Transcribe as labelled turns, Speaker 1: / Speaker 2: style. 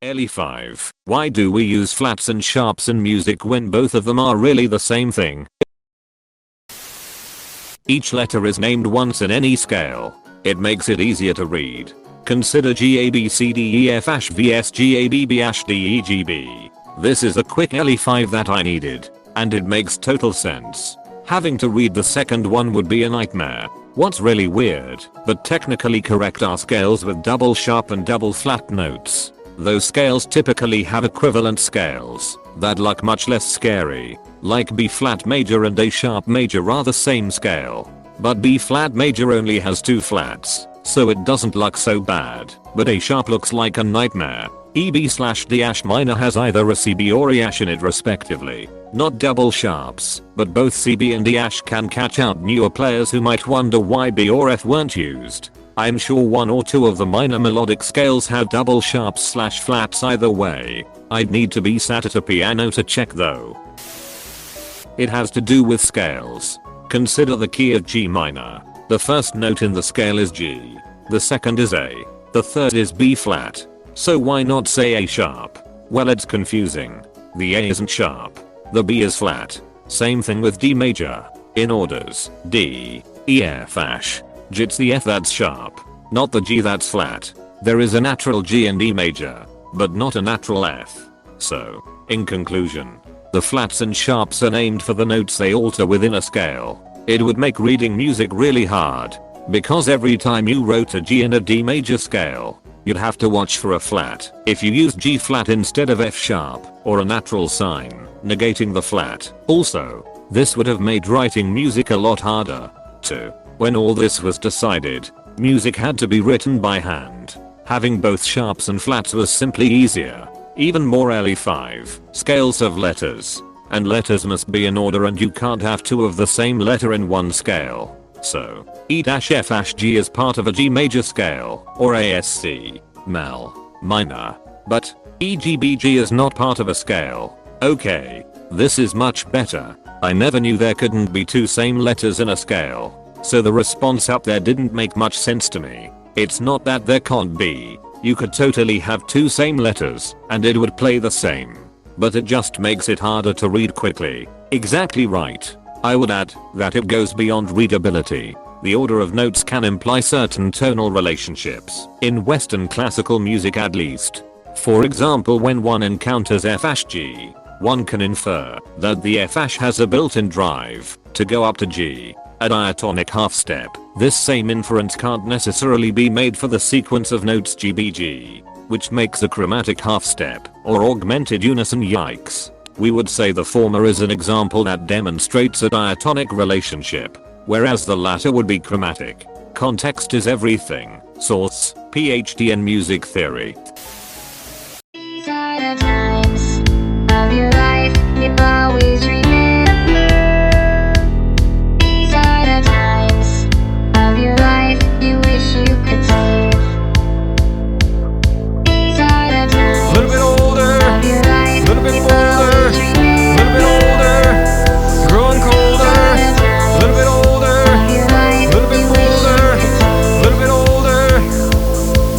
Speaker 1: ELI5. Why do we use flats and sharps in music when both of them are really the same thing? Each letter is named once in any scale. It makes it easier to read. Consider G A B C D E F vs G A B B D E G B. This is a quick ELI5 that I needed, and it makes total sense. Having to read the second one would be a nightmare. What's really weird, but technically correct, are scales with double sharp and double flat notes. Those scales typically have equivalent scales that look much less scary, like B flat major and A sharp major are the same scale. But B flat major only has 2 flats, so it doesn't look so bad, but A sharp looks like a nightmare. EB/D minor has either a CB or a in it respectively. Not double sharps, but both CB and D can catch out newer players who might wonder why B or F weren't used. I'm sure 1 or 2 of the minor melodic scales have double sharps/flats either way. I'd need to be sat at a piano to check though. It has to do with scales. Consider the key of G minor. The first note in the scale is G. The second is A. The third is B flat. So why not say A sharp? Well, it's confusing. The A isn't sharp. The B is flat. Same thing with D major. In orders, D, E, F, G. It's the F that's sharp, not the G that's flat. There is a natural G in E major, but not a natural F. So, in conclusion, the flats and sharps are named for the notes they alter within a scale. It would make reading music really hard, because every time you wrote a G in a D major scale, you'd have to watch for a flat. If you used G flat instead of F sharp, or a natural sign, negating the flat. Also, this would have made writing music a lot harder, too. When all this was decided, music had to be written by hand. Having both sharps and flats was simply easier. Even more ELI5. Scales of letters. And letters must be in order, and you can't have 2 of the same letter in one scale. So, E-F-G is part of a G major scale, or ASC, minor. But, EGBG is not part of a scale. Okay, this is much better. I never knew there couldn't be 2 same letters in a scale. So the response up there didn't make much sense to me. It's not that there can't be. You could totally have 2 same letters, and it would play the same. But it just makes it harder to read quickly. Exactly right. I would add that it goes beyond readability. The order of notes can imply certain tonal relationships, in Western classical music at least. For example, when one encounters F-G, one can infer that the F has a built-in drive to go up to G, a diatonic half step. This same inference can't necessarily be made for the sequence of notes GBG, which makes a chromatic half step, or augmented unison. Yikes. We would say the former is an example that demonstrates a diatonic relationship, whereas the latter would be chromatic. Context is everything. Source: PhD in Music Theory.